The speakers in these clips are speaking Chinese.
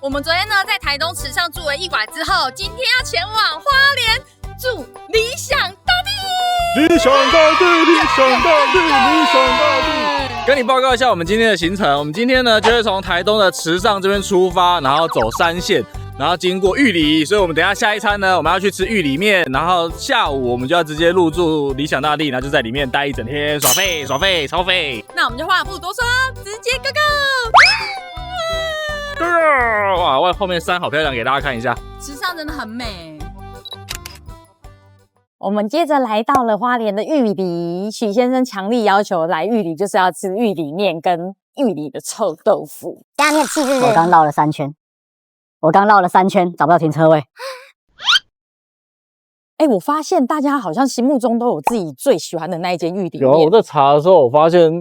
我们昨天呢在台东池上住了一晚之后，今天要前往花莲住理想大地。理想大地，理想大地，理想大地。跟你报告一下我们今天的行程。我们今天呢就会从台东的池上这边出发，然后走山线，然后经过玉里，所以我们等一下下一餐呢，我们要去吃玉里面，然后下午我们就要直接入住理想大地，然后就在里面待一整天，耍废耍废超废。那我们就话不多说，直接 go go！ 哇，后面山好漂亮，给大家看一下。池上真的很美。我们接着来到了花莲的玉里，许先生强力要求来玉里就是要吃玉里面跟玉里的臭豆腐。加面气质。我刚绕了3圈，找不到停车位。我发现大家好像心目中都有自己最喜欢的那一间玉里面。有，我在查的时候，我发现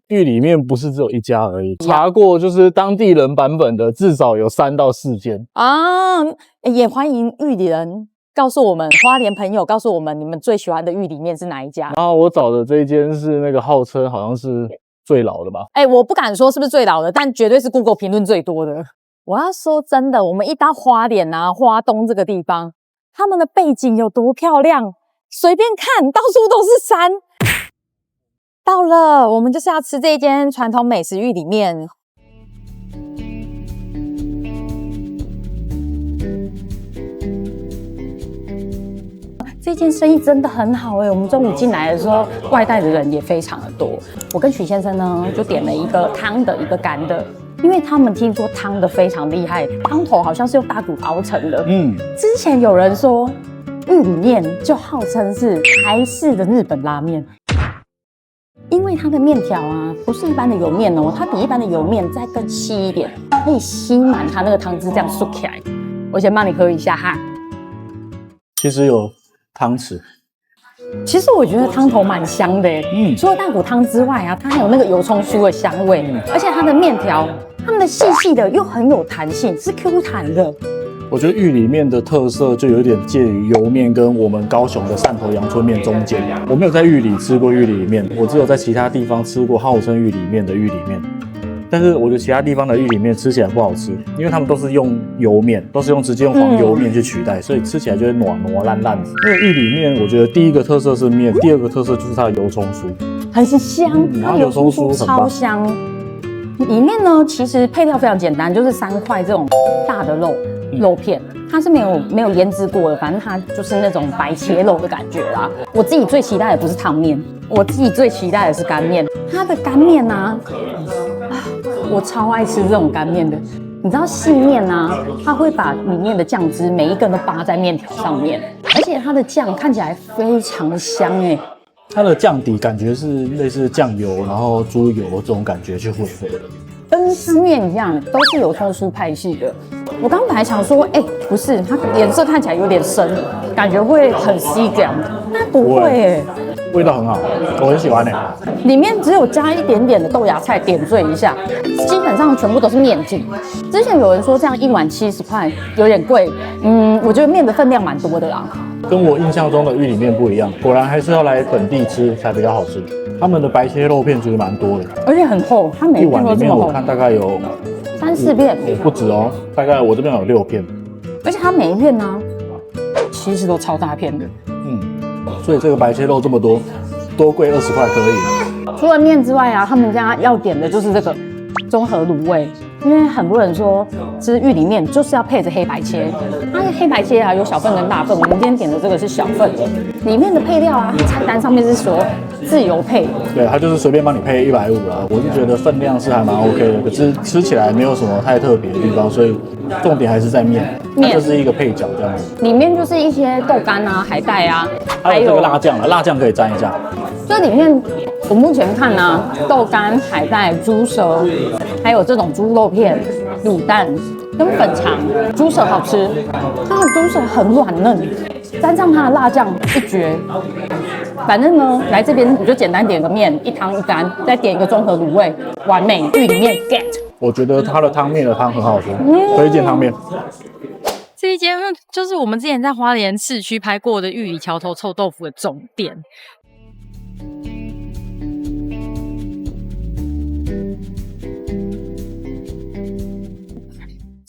玉里面不是只有一家而已，查过就是当地人版本的，至少有3到4间啊。也欢迎玉里人告诉我们，花莲朋友告诉我们你们最喜欢的玉里面是哪一家。然后我找的这一间是那个号称好像是最老的吧？我不敢说是不是最老的，但绝对是 Google 评论最多的。我要说真的，我们一到花莲啊，花东这个地方，他们的背景有多漂亮，随便看到处都是山。到了，我们就是要吃这间传统美食玉里面。这间生意真的很好我们中午进来的时候，外带的人也非常的多。我跟许先生呢，就点了一个汤的，一个干的。因为他们听说汤的非常厉害，汤头好像是用大骨熬成的。之前有人说玉里面就号称是台式的日本拉面，因为它的面条啊不是一般的油面它比一般的油面再更细一点，可以吸满它那个汤汁，这样漱起来。我先帮你喝一下哈。其实有汤匙。其实我觉得汤头蛮香的除了大骨汤之外啊，它还有那个油葱酥的香味，而且它的面条，它们的细细的又很有弹性，是 Q 弹的。我觉得玉里面的特色就有点介于油面跟我们高雄的汕头阳春面中间。我没有在玉里吃过玉里面，我只有在其他地方吃过号称玉里面的玉里面。但是我觉得其他地方的玉里面吃起来不好吃，因为他们都是用油面，都是直接用黄油面去取代，所以吃起来就会软烂烂的。那个玉里面，我觉得第一个特色是面，第二个特色就是它的油葱酥，很香，它油葱酥超香。里面呢，其实配料非常简单，就是3块这种大的肉片，它是没有腌制过的，反正它就是那种白切肉的感觉啦。我自己最期待的不是汤面，我自己最期待的是干面。它的干面啊，我超爱吃这种干面的。你知道细面啊，它会把里面的酱汁每一根都扒在面条上面，而且它的酱看起来非常香它的酱底感觉是类似酱油，然后猪油这种感觉去混合的，跟汤面一样，都是油葱酥派系的。我刚本来想说，不是，它颜色看起来有点深，感觉会很吸感，但不会味道很好，我很喜欢里面只有加一点点的豆芽菜点缀一下，基本上全部都是面筋。之前有人说这样1碗70块有点贵，我觉得面的分量蛮多的啦。跟我印象中的玉里面不一样，果然还是要来本地吃才比较好吃。他们的白切肉片其实蛮多的，而且很厚，它每一片都这么厚。一碗里面我看大概有3、4片，不止大概我这边有6片。而且它每一片呢，其实都超大片的。所以这个白切肉这么多贵20块可以。除了面之外啊，他们家要点的就是这个综合卤味。因为很多人说吃玉里面就是要配着黑白切，它的黑白切啊有小份跟大份，我们今天点的这个是小份的。里面的配料啊，菜单上面是说自由配，对，它就是随便帮你配150啦。我是觉得分量是还蛮 OK 的，可是吃起来没有什么太特别的地方，所以重点还是在面，它就是一个配角这样子。里面就是一些豆干啊、海带啊，还有这个辣酱辣酱可以沾一下。这里面我目前看啊，豆干、海带、猪舌，还有这种猪肉片、卤蛋跟粉肠。猪舌好吃，它的猪舌很软嫩，沾上它的辣酱一绝。反正呢，来这边你就简单点个面，一汤一干，再点一个综合卤味，完美。玉里面 get。我觉得它的汤面的汤很好吃，推荐汤面。这一间就是我们之前在花莲市区拍过的玉里桥头臭豆腐的总店。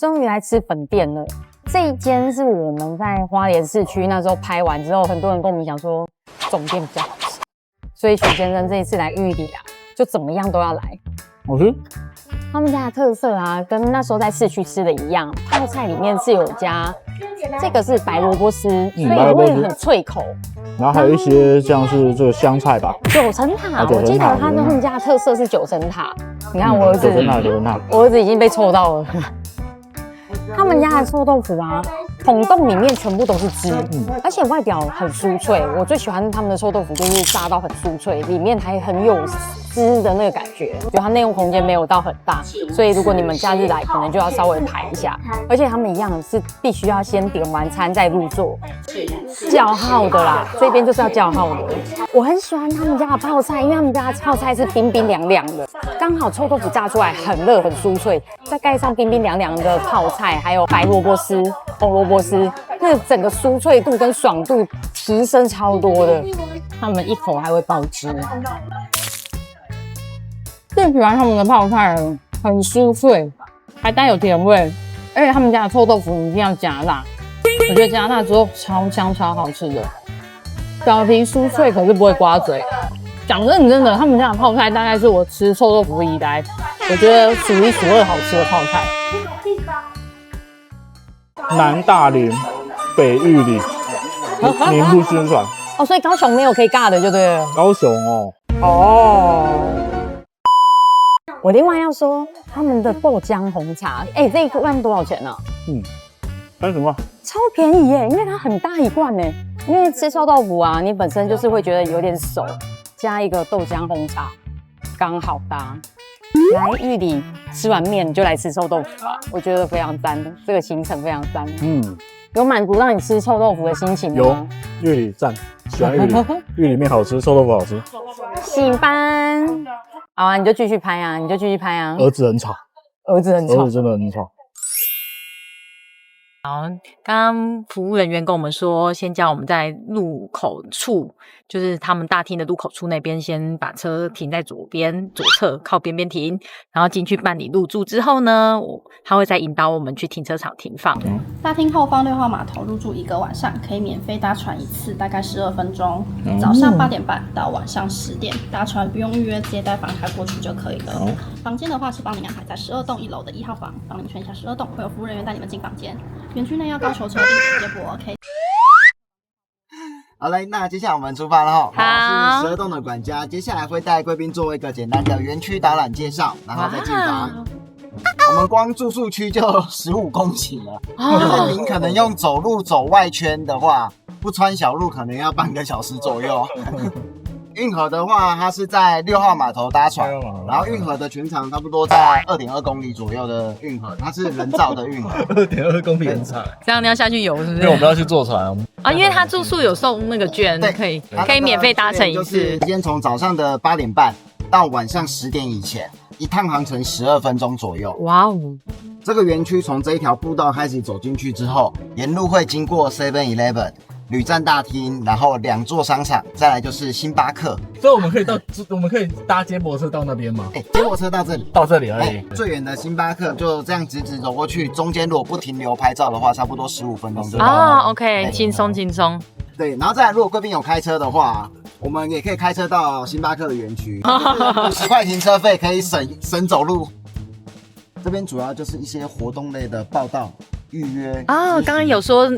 终于来吃本店了。这一间是我们在花莲市区那时候拍完之后，很多人跟我们讲说总店比较好吃，所以许先生这一次来玉里啊，就怎么样都要来。好吃。他们家的特色啊，跟那时候在市区吃的一样，泡菜里面是有加，这个是白萝卜丝，所以会很脆口。然后还有一些像是这个香菜吧，九层塔，我记得他们家的特色是九层塔。你看我儿子，九层塔，我儿子已经被臭到了。他们家的臭豆腐啊，孔洞里面全部都是汁，而且外表很酥脆。我最喜欢他们的臭豆腐就是炸到很酥脆，里面还很有汁的那个感觉。觉得它内用空间没有到很大，所以如果你们假日来，可能就要稍微排一下。而且他们一样是必须要先点完餐再入座，叫号的啦，这边就是要叫号的。我很喜欢他们家的泡菜，因为他们家的泡菜是冰冰凉凉的，刚好臭豆腐炸出来很热很酥脆，再盖上冰冰凉凉的泡菜，还有白萝卜丝、红萝卜丝，那整个酥脆度跟爽度提升超多的。他们一口还会爆汁。最喜欢他们的泡菜了，很酥脆，还带有甜味，而且他们家的臭豆腐一定要加辣，我觉得加辣之后超香超好吃的。表皮酥脆，可是不会刮嘴。讲认真的，他们家的泡菜大概是我吃臭豆腐以来，我觉得数一数二好吃的泡菜。南大林、北玉里，名不虚传。哦，所以高雄没有可以尬的，就对了。高雄哦。我另外要说他们的豆浆红茶，这一罐多少钱呢30块，超便宜耶，因为它很大一罐呢。因为吃臭豆腐啊，你本身就是会觉得有点熟，加一个豆浆红茶，刚好搭。来玉里吃完面你就来吃臭豆腐吧，我觉得非常赞，这个行程非常赞。有满足让你吃臭豆腐的心情吗？有，玉里赞，喜欢玉里，玉里面好吃，臭豆腐好吃。喜欢。好啊，你就继续拍啊，儿子很吵，儿子真的很吵。好，刚刚服务人员跟我们说，先叫我们在入口处，就是他们大厅的入口处那边，先把车停在左侧靠边边停，然后进去办理入住之后呢，他会再引导我们去停车场停放。大厅后方6号码头入住1个晚上，可以免费搭船1次，大概12分钟。早上8点半到晚上10点，搭船不用预约，直接带房卡过去就可以了。房间的话是帮您安排在12栋1楼的1号房，帮您圈一下12栋，会有服务人员带你们进房间。园区内要高球车定点接驳 ，OK。好嘞，那接下来我们出发了哈。好，是12栋的管家，接下来会带贵宾做一个简单的园区导览介绍，然后再进房。我们光住宿区就15公顷了，就是您可能用走路走外圈的话，不穿小路可能要半个小时左右。运河的话，它是在6号码头搭船，然后运河的全长差不多在2.2公里左右的运河，它是人造的运河。2.2公里很长，这样你要下去游是不是？因为我们要去坐船啊，因为他住宿有送那个券，可以免费搭乘1次。今天从早上的8点半到晚上10点以前，一趟航程12分钟左右。哇哦！这个园区从这一条步道开始走进去之后，沿路会经过 7-Eleven。旅站大厅，然后2座商场，再来就是星巴克。所以我们可以搭接驳车到那边吗？接驳车到这里，而已。最远的星巴克就这样直走过去，中间如果不停留拍照的话，差不多15分钟就到了。OK， 轻松。对，然后再来，如果贵宾有开车的话，我们也可以开车到星巴克的园区，50块停车费可以省走路。这边主要就是一些活动类的报道。预约刚刚有说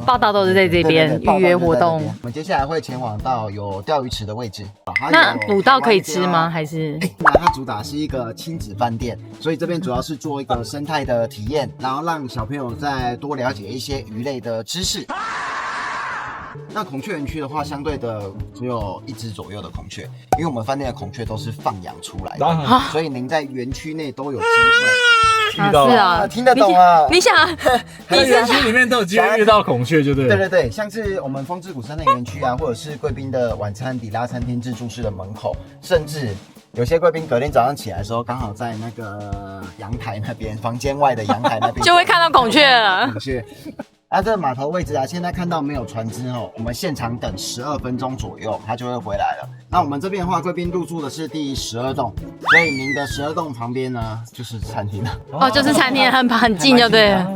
报道都是在这边预约活动。我们接下来会前往到有钓鱼池的位置。那捕到可以吃吗？还是？那它主打是一个亲子饭店，所以这边主要是做一个生态的体验，然后让小朋友再多了解一些鱼类的知识。那孔雀园区的话，相对的只有1只左右的孔雀，因为我们饭店的孔雀都是放养出来的，所以您在园区内都有机会。遇到了，听得懂啊？你想，在园区里面都有机会遇到孔雀，就对了。对，像是我们风之谷山内园区啊，或者是贵宾的晚餐底拉餐厅自助式的门口，甚至有些贵宾隔天早上起来的时候，刚好在那个阳台那边，房间外的阳台那边就会看到孔雀了。孔雀。这个码头位置啊，现在看到没有船只哦，我们现场等12分钟左右，它就会回来了。那我们这边的话，贵宾入住的是第12栋，所以您的12栋旁边呢就是餐厅了。哦，就是餐厅很近就对了。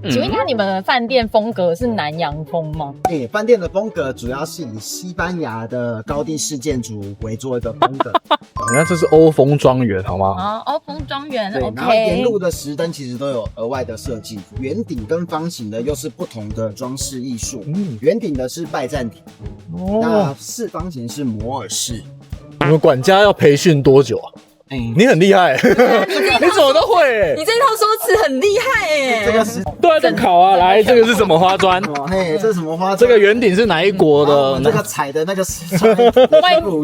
请问一下，你们的饭店风格是南洋风吗？饭店的风格主要是以西班牙的高地式建筑为做一个风格。你看这是欧风庄园，好吗？啊，欧风庄园对，然后沿路的石灯其实都有额外的设计，圆顶跟方形的又是不同的装饰艺术。圆顶的是拜占庭，那四方形是摩尔式。你们管家要培训多久啊？你很厉害，你怎么都会？你这套说辞很厉害哎。这个石对啊，就考啊！来，这个是什么花砖？嘿，这是什么花砖？这个圆顶是哪一国的？这个采的那个石砖，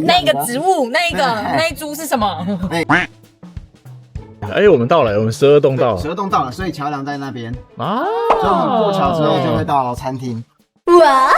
那个植物，那一株是什么？哎，我们到了，我们12栋到了。 12栋到了，所以桥梁在那边啊，所以我们过桥之后就会到餐厅。哇，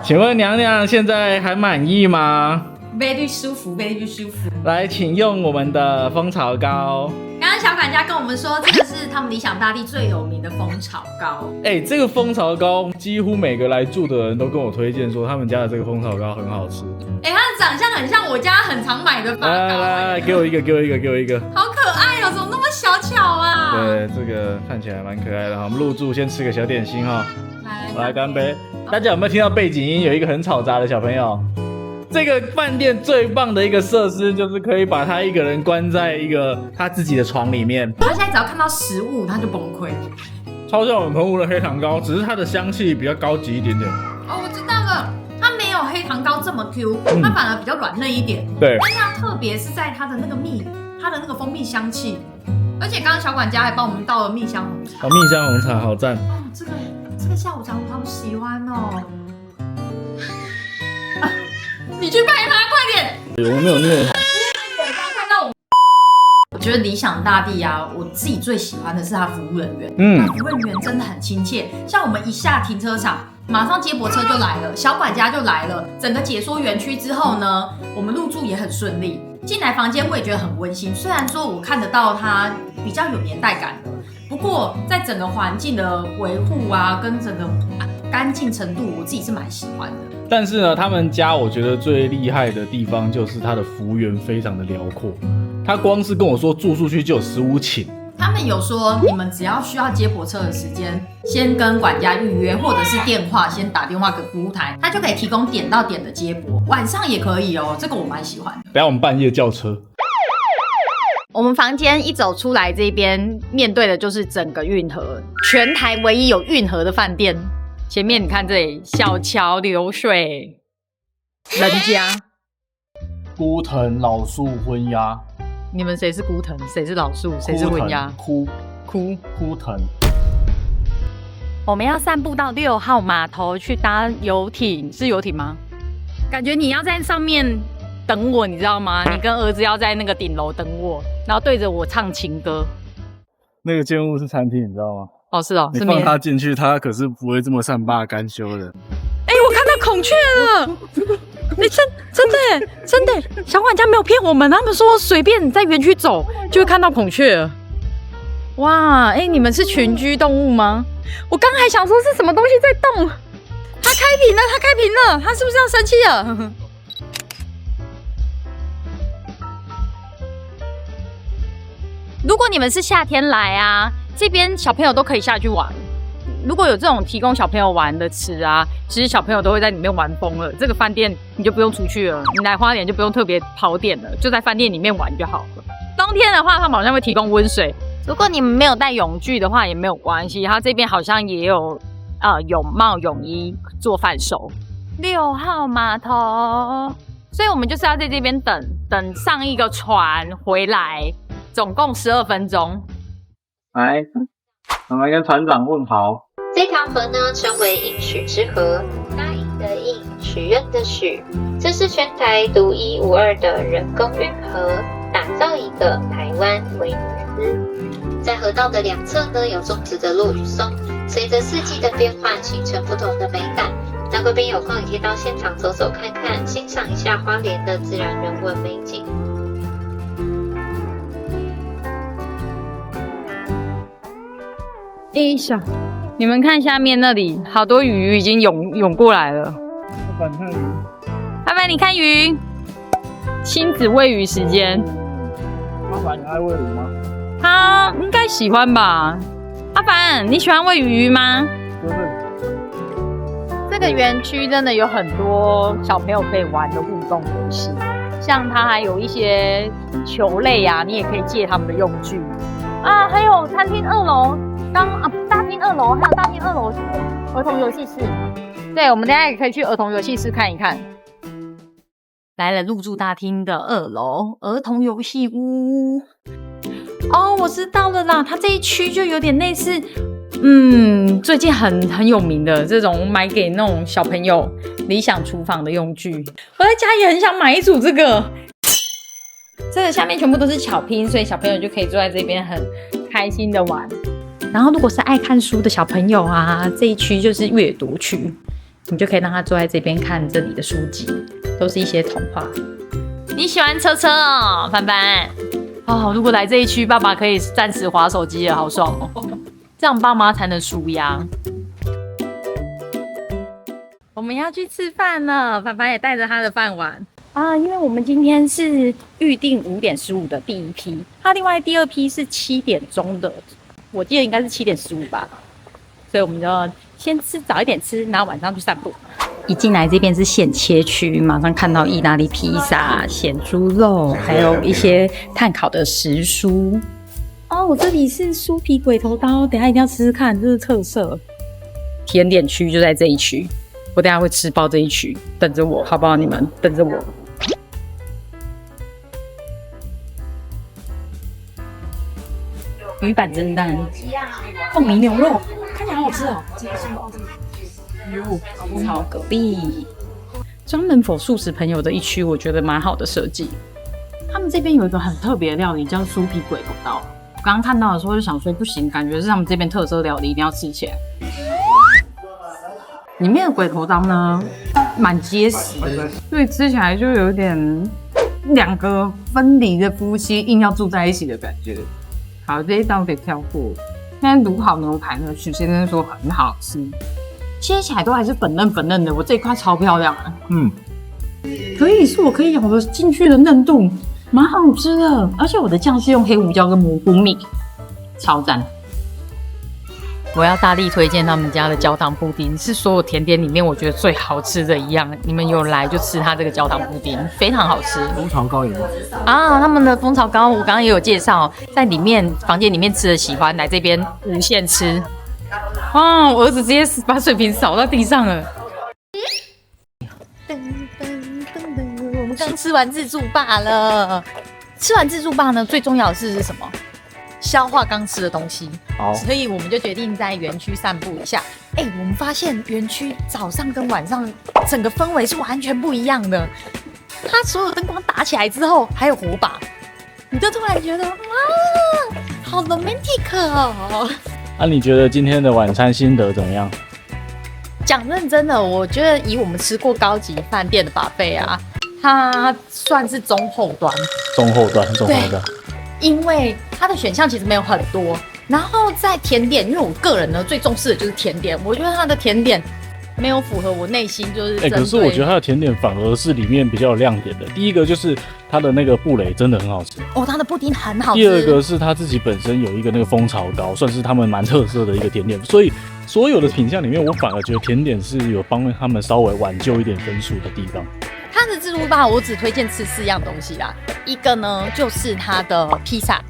请问娘娘现在还满意吗？非常舒服，非常舒服。来，请用我们的蜂巢糕。刚刚小管家跟我们说，这个是他们理想大地最有名的蜂巢糕。哎，这个蜂巢糕几乎每个来住的人都跟我推荐说，他们家的这个蜂巢糕很好吃。哎，它的长相很像我家很常买的发糕。来，给我一个，给我一个，给我一个。好可爱哦，怎么那么小巧啊？对，这个看起来蛮可爱的。好，我们入住先吃个小点心哈。来，干杯！大家有没有听到背景音？有一个很吵杂的小朋友。这个饭店最棒的一个设施就是可以把他一个人关在一个他自己的床里面。他现在只要看到食物，他就崩溃。超像我们澎湖的黑糖糕，只是它的香气比较高级一点点。哦，我知道了，它没有黑糖糕这么 Q，它反而比较软嫩一点。对，但是它特别是在它的那个它的那个蜂蜜香气，而且刚刚小管家还帮我们倒了蜜香红茶。蜜香红茶好赞。哦，这个下午茶我好喜欢哦。你去拜他，快点！我没有那个。我觉得理想大地啊，我自己最喜欢的是他服务人员。服务人员真的很亲切。像我们一下停车场，马上接驳车就来了，小管家就来了。整个解说园区之后呢，我们入住也很顺利。进来房间我也觉得很温馨，虽然说我看得到它比较有年代感的，不过在整个环境的维护啊，跟整个干净程度，我自己是蛮喜欢的。但是呢，他们家我觉得最厉害的地方就是他的服务员非常的辽阔，他光是跟我说住宿区就有15寝。他们有说，你们只要需要接驳车的时间，先跟管家预约，或者是电话先打电话给服务台，他就可以提供点到点的接驳，晚上也可以哦，这个我蛮喜欢的。等下我们半夜叫车。我们房间一走出来，这边面对的就是整个运河，全台唯一有运河的饭店。前面你看这里，小桥流水，人家孤藤老树昏鸦。你们谁是孤藤，谁是老树，谁是昏鸦？枯藤。我们要散步到6号码头去搭游艇，是游艇吗？感觉你要在上面等我，你知道吗？你跟儿子要在那个顶楼等我，然后对着我唱情歌。那个建物是餐厅，你知道吗？哦，是哦，你放他进去，他可是不会这么善罢甘休的。哎，我看到孔雀了！哎，真的，小管家没有骗我们，他们说随便在园区走就会看到孔雀了。哇，哎，你们是群居动物吗？我刚还想说是什么东西在动。它开屏了，它是不是要生气了？如果你们是夏天来啊，这边小朋友都可以下去玩。如果有这种提供小朋友玩的池啊，其实小朋友都会在里面玩疯了。这个饭店你就不用出去了，你来花莲就不用特别跑点了，就在饭店里面玩就好了。冬天的话，他们好像会提供温水。如果你们没有带泳具的话，也没有关系，他这边好像也有泳帽、泳衣做贩售。6号码头，所以我们就是要在这边等上一个船回来。总共12分钟。来，我们跟船长问好。这条河呢，称为应许之河，答应的应，许愿的许。这是全台独一无二的人工运河，打造一个台湾威尼斯。在河道的两侧呢，有种植的落羽松，随着四季的变换，形成不同的美感。那贵宾有空也可以到现场走走看看，欣赏一下花莲的自然人文美景。你们看下面那里，好多鱼已经涌过来了。老板看鱼，老板你看鱼，亲子喂鱼时间。阿凡，你爱喂鱼吗？他应该喜欢吧？阿凡，你喜欢喂鱼吗？这个园区真的有很多小朋友可以玩的互动游戏，像它还有一些球类啊，你也可以借他们的用具啊。还有餐厅2楼，大厅2楼，还有大厅2楼是儿童游戏室。对，我们等一下也可以去儿童游戏室看一看。来了入住大厅的2楼儿童游戏屋。哦，我知道了啦，它这一区就有点类似，最近很有名的这种买给那种小朋友理想厨房的用具。我在家也很想买一组这个。这个下面全部都是巧拼，所以小朋友就可以坐在这边很开心的玩。然后如果是爱看书的小朋友啊，这一区就是阅读区，你就可以让他坐在这边看这里的书籍，都是一些童话。你喜欢车车哦，凡凡。哦，如果来这一区，爸爸可以暂时滑手机了，好爽哦！这样爸妈才能舒压。我们要去吃饭了，凡凡也带着他的饭碗啊，因为我们今天是预定5点15的第一批，他另外第2批是7点钟的，我记得应该是7点15吧，所以我们就先吃早一点吃，然后晚上去散步。一进来这边是现切区，马上看到意大利披萨、咸猪肉，还有一些炭烤的时蔬。哦，这里是酥皮鬼头刀，等一下一定要吃吃看，这是特色。甜点区就在这一区，我等一下会吃爆这一区，等着我，好不好？你们等着我。鱼板蒸蛋、凤梨牛肉，看起来好好吃哦。炒蛤蜊，专门否素食朋友的一区，我觉得蛮好的设计。他们这边有一个很特别的料理，叫酥皮鬼头刀。我刚刚看到的时候就想说，不行，感觉是他们这边特色料理，一定要吃起来。里面的鬼头刀呢，蛮结实的，所以吃起来就有点2个分离的夫妻硬要住在一起的感觉。好，这一道可以跳过。现在卤好牛排呢，许先生说很好吃。切起来都还是粉嫩的，我这一块超漂亮啊！可以是我可以咬得进去的嫩度，蛮好吃的。而且我的酱是用黑胡椒跟蘑菇米，超赞！我要大力推荐他们家的焦糖布丁，是所有甜点里面我觉得最好吃的一样。你们有来就吃它这个焦糖布丁，非常好吃。蜂巢糕有吗？啊，他们的蜂巢糕我刚刚也有介绍，在里面房间里面吃的喜欢，来这边无限吃。哦，我儿子直接把水瓶扫到地上了。我们刚吃完自助霸了。吃完自助霸呢，最重要的是什么？消化刚吃的东西。好，所以我们就决定在园区散步一下。我们发现园区早上跟晚上整个氛围是完全不一样的。它所有灯光打起来之后，还有火把，你就突然觉得哇，好 romantic 哦。那你觉得今天的晚餐心得怎么样？讲认真的，我觉得以我们吃过高级饭店的 buffet 啊，它算是中后端。中后端。因为它的选项其实没有很多，然后在甜点，因为我个人呢最重视的就是甜点，我觉得它的甜点没有符合我内心就是可是我觉得它的甜点反而是里面比较有亮点的。第一个就是它的那个布蕾真的很好吃哦，它的布丁很好吃。第二个是它自己本身有一个那个蜂巢糕，算是他们蛮特色的一个甜点，所以所有的品项里面，我反而觉得甜点是有帮他们稍微挽救一点分数的地方。它的自助吧，我只推荐吃4样东西啦。一个呢就是它的披萨，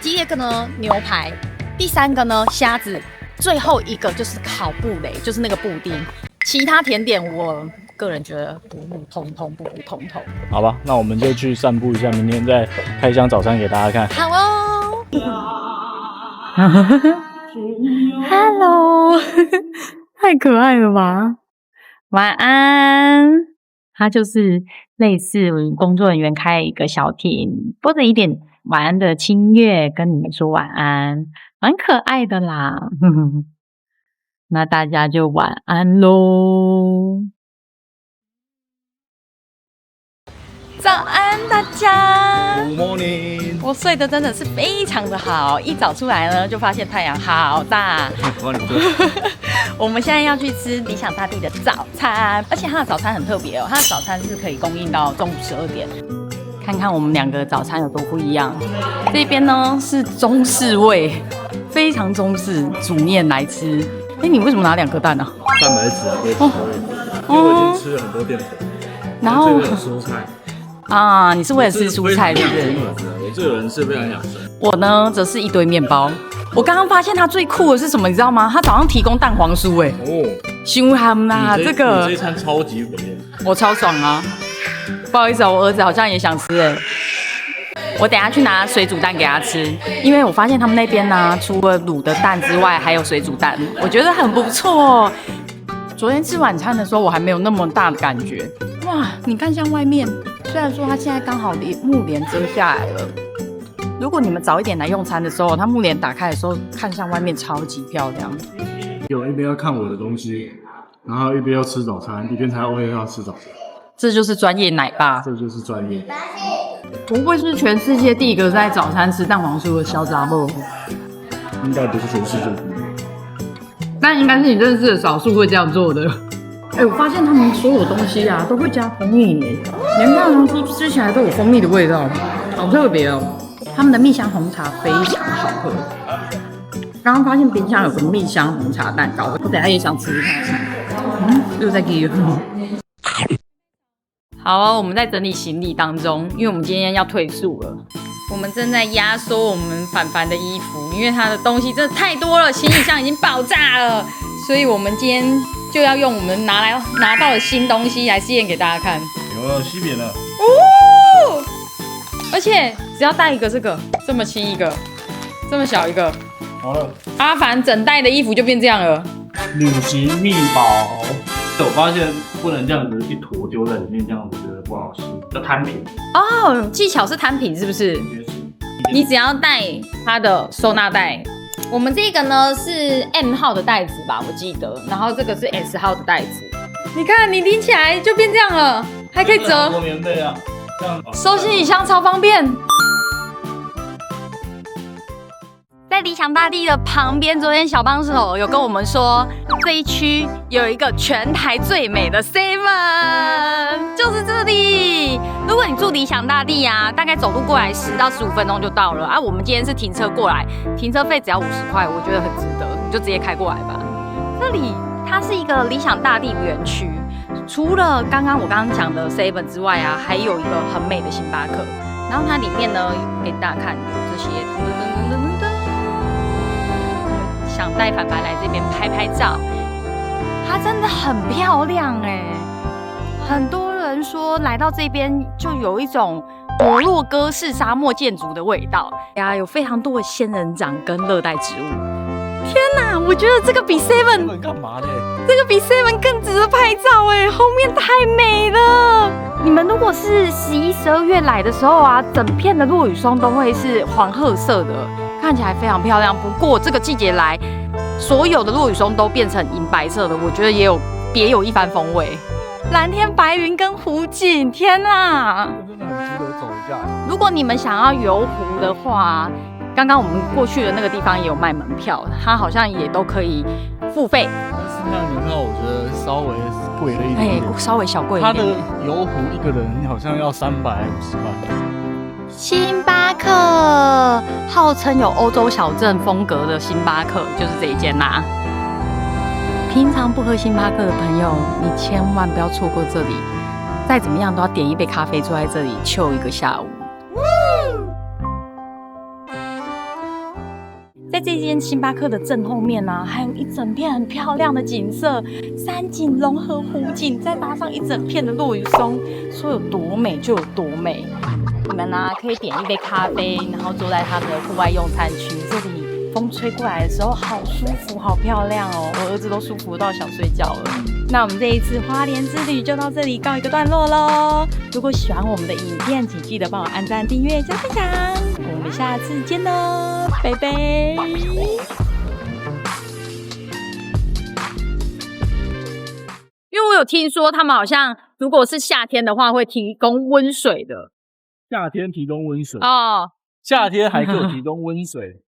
第2个呢牛排，第3个呢虾子，最后一个就是烤布蕾，就是那个布丁。其他甜点我个人觉得普普通通。好吧，那我们就去散步一下，明天再开箱早餐给大家看。好哦。Hello， 太可爱了吧！晚安。它就是类似工作人员开一个小厅，播着一点晚安的轻乐，跟你们说晚安，蛮可爱的啦。那大家就晚安咯。早安，大家。 Good morning，我睡得真的是非常的好，一早出来呢就发现太阳好大。我们现在要去吃理想大地的早餐，而且它的早餐很特别哦，它的早餐是可以供应到中午12点。看看我们2个早餐有多不一样。这边呢是中式味，非常中式，煮面来吃。你为什么拿2颗蛋呢？蛋白质可以吃，因为我已经吃了很多淀粉，然后这个有蔬菜啊，你是为了吃蔬菜是不是？我这个人是非常养生。我呢则是一堆面包。我刚刚发现它最酷的是什么，你知道吗？它早上提供蛋黄酥，凶悍啦！这个你这一餐超级稳定，我超爽啊！不好意思啊，我儿子好像也想吃哎。我等一下去拿水煮蛋给他吃，因为我发现他们那边呢，除了卤的蛋之外，还有水煮蛋，我觉得很不错。昨天吃晚餐的时候，我还没有那么大的感觉。哇，你看像外面，虽然说它现在刚好幕帘遮下来了，如果你们早一点来用餐的时候，它幕帘打开的时候，看向外面超级漂亮。有一边要看我的东西，然后一边要吃早餐，一边才会要吃早餐。这就是专业奶爸，这就是专业。不会是全世界第一个在早餐吃蛋黄酥的小杂货？应该不是全世界第一个，但应该是你认识的少数会这样做的。我发现他们所有东西啊都会加蜂蜜耶，连蛋黄酥吃起来都有蜂蜜的味道，好特别哦。他们的蜜香红茶非常好喝。刚刚发现冰箱有个蜜香红茶蛋糕，我等一下也想吃看。又在给好哦，我们在整理行李当中，因为我们今天要退宿了。我们正在压缩我们凡凡的衣服，因为他的东西真的太多了，行李箱已经爆炸了，所以我们今天就要用我们拿到的新东西来试验给大家看。有西扁了哦！而且只要带一个这个，这么轻一个，这么小一个，好了，阿凡整袋的衣服就变这样了。旅行秘宝。我发现不能这样子一坨丢在里面，这样我觉得不好吃，要摊平。哦，技巧是摊平是不是？你只要带它的收纳袋。我们这个呢是 M 号的袋子吧，我记得，然后这个是 S 号的袋子。你看，你拎起来就变这样了，还可以折。多棉被啊，这样收行李箱超方便。在理想大地的旁边，昨天小帮手有跟我们说，这一区有一个全台最美的 Seven， 就是这里。如果你住理想大地啊，大概走路过来10到15分钟就到了啊。我们今天是停车过来，停车费只要50块，我觉得很值得，你就直接开过来吧。这里它是一个理想大地园区，除了我刚刚讲的 Seven 之外啊，还有一个很美的星巴克。然后它里面呢，给大家看有这些想带凡凡来这边拍拍照，它真的很漂亮哎！很多人说来到这边就有一种摩洛哥式沙漠建筑的味道呀，有非常多的仙人掌跟热带植物。天哪，我觉得这个比 Seven 干嘛呢？这个比 Seven 更值得拍照哎，后面太美了。你们如果是11、12月来的时候啊，整片的落羽松都会是黄褐色的。看起来非常漂亮，不过这个季节来，所有的落羽松都变成银白色的，我觉得也有别有一番风味。蓝天白云跟湖景，天哪！真的很值得走一下。如果你们想要游湖的话，刚刚我们过去的那个地方也有卖门票，它好像也都可以付费。但是那个门票我觉得稍微贵了一点点，稍微小贵一它的点点。游湖一个人好像要350块。星巴克号称有欧洲小镇风格的星巴克，就是这一间啦。平常不喝星巴克的朋友，你千万不要错过这里。再怎么样都要点一杯咖啡，坐在这里chill一个下午。在这间星巴克的正后面呢，还有一整片很漂亮的景色，山景融合湖景，再搭上一整片的落羽松，说有多美就有多美。你们呢可以点一杯咖啡，然后坐在他们的户外用餐区，这里风吹过来的时候好舒服，好漂亮哦！我儿子都舒服到想睡觉了。那我们这一次花莲之旅就到这里告一个段落咯。如果喜欢我们的影片，请记得帮我按赞、订阅、加分享。我们下次见喽，拜拜。因为我有听说他们好像如果是夏天的话会提供温水的。夏天提供温水哦，夏天还给我提供温水，